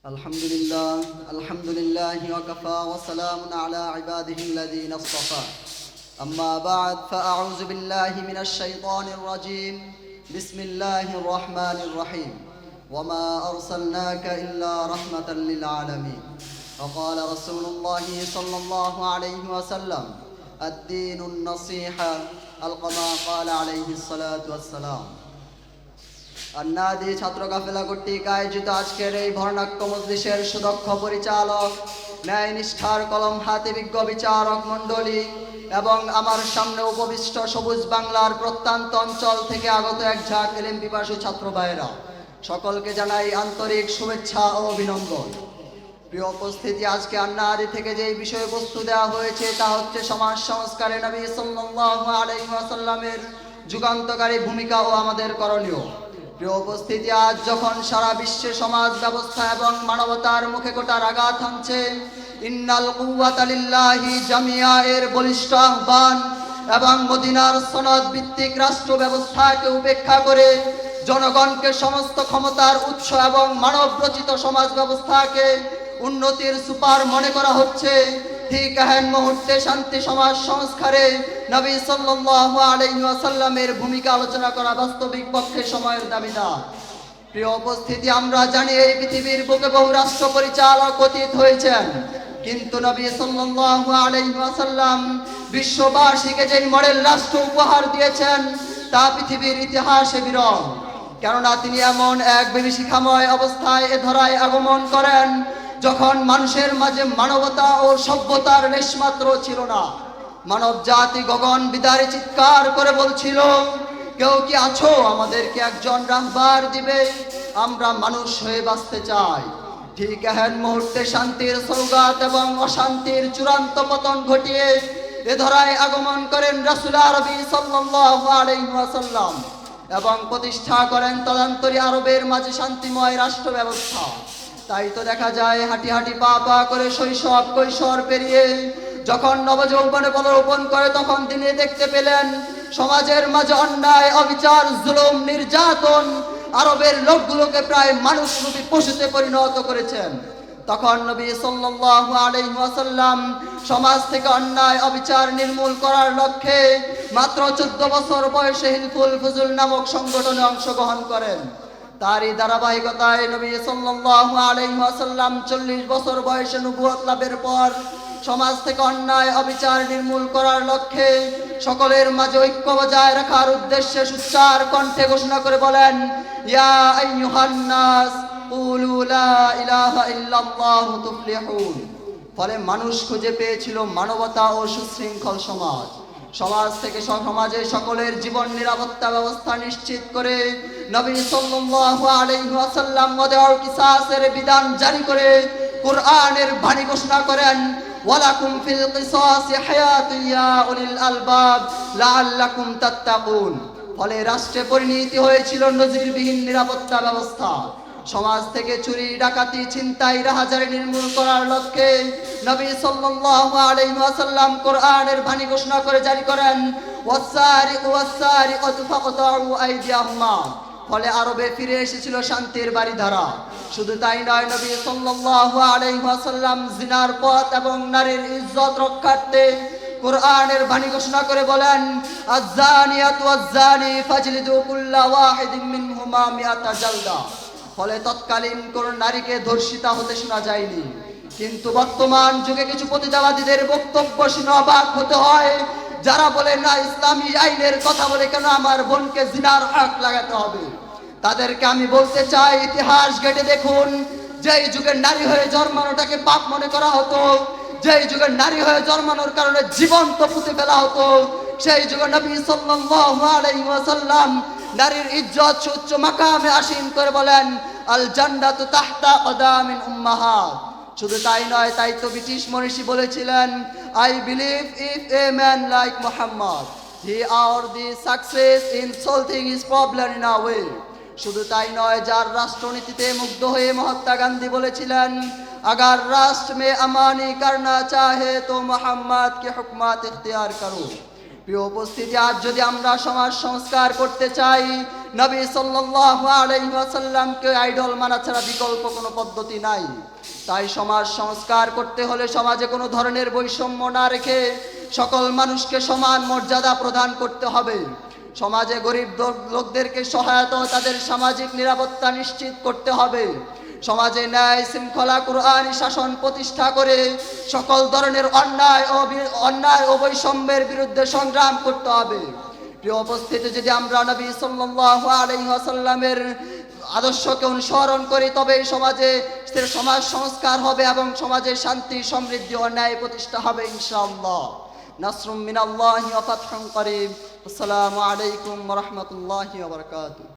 الحمد لله وكفى وسلام على عباده الذين اصطفى أما بعد فأعوذ بالله من الشيطان الرجيم بسم الله الرحمن الرحيم وما أرسلناك إلا رحمة للعالمين وقال رسول الله صلى الله عليه وسلم الدين النصيحة القما قال عليه الصلاة والسلام अन्नादी छात्र काफेला কর্তৃক আয়োজিত আজকের এই বর্ণাঢ্য মজলিসের সুদক্ষ পরিচালক ন্যায় নিষ্ঠার কলম হাতে বিজ্ঞ বিচারক মণ্ডলী এবং আমার সামনে উপবিষ্ট সবুজ বাংলার প্রত্যন্ত অঞ্চল থেকে আগত এক ঝাঁক এলেম পিপাসু ছাত্র ভাইরা সকলকে জানাই আন্তরিক শুভেচ্ছা ও অভিনন্দন। প্রিয় উপস্থিতি, আজকে আন্নাদি থেকে যে বিষয়বস্তু দেওয়া হয়েছে তা হচ্ছে সমাজ সংস্কারে নবী সাল্লাল্লাহু আলাইহি ওয়াসাল্লামের যুগান্তকারী ভূমিকা ও আমাদের করণীয়। প্রিয় উপস্থিতি, আজ যখন সারা বিশ্বে সমাজ ব্যবস্থা এবং মানবতার মুখে কোটার আঘাত হানছে, ইন্নাল কুওয়াতা লিল্লাহি জামিয়া এর বলিষ্ঠ আহ্বান এবং মদিনার সনদ ভিত্তিক রাষ্ট্র ব্যবস্থাকে উপেক্ষা করে জনগণকে সমস্ত ক্ষমতার উৎস এবং মানব রচিত সমাজ ব্যবস্থাকে উন্নতির সুপার মনে করা হচ্ছে, ঠিক এহেন মুহূর্তে শান্তি সমাজ সংস্কারে নবী সাল্লাল্লাহু আলাইহি ওয়াসাল্লামের ভূমিকা আলোচনা করা বাস্তবিক পক্ষে সময়ের দাবিদার। প্রিয় উপস্থিতি, আমরা জানি এই পৃথিবীর বুকে বহু রাষ্ট্র পরিচালক অতীত হয়েছেন, কিন্তু নবী সাল্লাল্লাহু আলাইহি ওয়াসাল্লাম বিশ্ববাসীকে যে মডেল রাষ্ট্র উপহার দিয়েছেন তা পৃথিবীর ইতিহাসে বিরল। কেননা তিনি এমন এক বিভীষিকাময় অবস্থায় এ ধরায় আগমন করেন যখন মানুষের মাঝে মানবতা ও সভ্যতার লেশমাত্র ছিল না। মানব জাতি গগন বিদারে চিৎকার করে বলছিল, কেউ কি আছো, আমাদেরকে একজন রাহবার দিবে, আমরা মানুষ হয়ে বাঁচতে চাই। ঠিক এহেন মুহূর্তে শান্তির সৌগাত এবং অশান্তির চূড়ান্ত পতন ঘটিয়ে এ ধরায় আগমন করেন রাসূল আরবি সাল্লাল্লাহু আলাইহি ওয়াসাল্লাম এবং প্রতিষ্ঠা করেন তদান্তরী আরবের মাঝে শান্তিময় রাষ্ট্র ব্যবস্থা। তাই তো দেখা যায় হাঁটি হাঁটি পা পা করে শৈশব কৈশোর পেরিয়ে যখন নবযৌবনে পদার্পণ করে তখন তিনি দেখতে পেলেন সমাজের মাঝে অন্যায়, অবিচার, জুলুম, নির্যাতন আরবের লোকগুলোকে প্রায় মানুষরূপী পশুতে পরিণত করেছেন। তখন নবী সাল্লাল্লাহু আলাইহি ওয়াসাল্লাম সমাজ থেকে অন্যায় অবিচার নির্মূল করার লক্ষ্যে মাত্র 14 বছর বয়সে হিলফুল ফুজুল নামক সংগঠনে অংশগ্রহণ করেন। তারই ধারাবাহিকতায় নবী সাল্লাল্লাহু আলাইহি ওয়াসাল্লাম 40 বছর বয়সে নবুয়ত লাভের পর সমাজ থেকে অন্যায় অবিচার নির্মূল করার লক্ষ্যে সকলের মাঝে ঐক্য বজায় রাখার উদ্দেশ্যে সুচ্চার কণ্ঠে ঘোষণা করে বলেন, ইয়া আইয়ুহান নাস কুলু লা ইলাহা ইল্লাল্লাহু তুফলিহুন। ফলে মানুষ খুঁজে পেয়েছিল মানবতা ও সুশৃঙ্খল সমাজ। সমাজ থেকে সমাজে সকলের জীবন নিরাপত্তা ব্যবস্থা নিশ্চিত করে নবী সাল্লাল্লাহু আলাইহি ওয়াসাল্লাম ওয়াদাউল কিসাসের বিধান জারি করে কুরআনের বাণী ঘোষণা করেন, ওয়ালাকুম ফিল কিসাসি হায়াতুন ইয়া উলিল আলবাব লাআল্লাকুম তাত্তাকুন। ফলে রাষ্ট্রে পরিণতি হয়েছিল নজিরবিহীন নিরাপত্তা ব্যবস্থা। সমাজ থেকে চুরি, ডাকাতি, ছিনতাই, রাহাজারি নির্মূল করার লক্ষ্যে নবী সাল্লাল্লাহু আলাইহি ওয়াসাল্লাম কোরআনের বাণী ঘোষণা করে জারি করেন, ওয়াসারিকু ওয়াসারিকাতু ফাকতাউ আইদিয়াহুমা। ফলে আরবে ফিরে এসেছিল শান্তির বাড়িধারা। শুধু তাই নয়, নবী সাল্লাল্লাহু আলাইহি ওয়াসাল্লাম জিনার পথ এবং নারীর ইজ্জত রক্ষার্থে কোরআনের বাণী ঘোষণা করে বলেন, আয-যানিয়াতু ওয়াজ-যানি ফাজলিদু কুল্লা ওয়াহিদিন মিনহুমা মিআতা জালদা। ফলে তৎকালীন কোন নারীকে ধর্ষিতা হতে শোনা যায়নি। কিন্তু বর্তমান যুগে কিছু পতিতাবাদীদের বক্তব্য শুনে অবাক হতে হয়, যারা বলে না ইসলামী আইনের কথা বলে কেন আমার বোনকে জিনার হক লাগাতে হবে। তাদেরকে আমি বলতে চাই, ইতিহাস ঘেঁটে দেখুন, যেই যুগে নারী হয়ে জন্মানোটাকে পাপ মনে করা হতো, যেই যুগে নারী হয়ে জন্মানোর কারণে জীবন্ত পুঁতে ফেলা হতো, সেই যুগে নবী সাল্লাল্লাহু আলাইহি ওয়াসাল্লাম নারীর ইজ্জত সুউচ্চ মাকামে আসীন করে বলেন, আল জান্নাতু তাহতা কদামিন উম্মাহাত। শুধু তাই নয়, তাই তো ব্রিটিশ মনীষী বলেছিলেন, I believe if a man like Muhammad he are the success in solving his problem in a way. শুধু তাই নয়, যার রাষ্ট্রনীতিতে মুগ্ধ হয়ে মহাত্মা গান্ধী বলেছিলেন, আগার রাষ্ট্র মে আমানি করনা চাহে তো মুহাম্মদ কে হুকমাত ইখতিয়ার করো। প্রিয় উপস্থিতি, আজ যদি আমরা সমাজ সংস্কার করতে চাই, নবী সাল্লাল্লাহু আলাইহি ওয়াসাল্লামকে আইডল মানা ছাড়া বিকল্প কোনো পদ্ধতি নাই। তাই সমাজ সংস্কার করতে হলে সমাজে কোনো ধরনের বৈষম্য না রেখে সকল মানুষকে সমান মর্যাদা প্রদান করতে হবে। সমাজে গরিব লোকদেরকে সহায়তা ও তাদের সামাজিক নিরাপত্তা নিশ্চিত করতে হবে। সমাজে ন্যায় শৃঙ্খলা কুরআনী শাসন প্রতিষ্ঠা করে সকল ধরনের অন্যায় ও বৈষম্যের বিরুদ্ধে সংগ্রাম করতে হবে। প্রিয় উপস্থিতি, যদি আমরা নবী সাল্লাল্লাহু আলাইহি ওয়াসাল্লামের আদর্শকে অনুসরণ করি তবে সমাজে সমাজ সংস্কার হবে এবং সমাজে শান্তি সমৃদ্ধি ও ন্যায় প্রতিষ্ঠা হবে ইনশাআল্লাহ। নাসরুম মিনাল্লাহি ওয়া ফাতহুন করিব। আসসালামু আলাইকুম ওয়া রাহমাতুল্লাহি ওয়া বারাকাতুহু।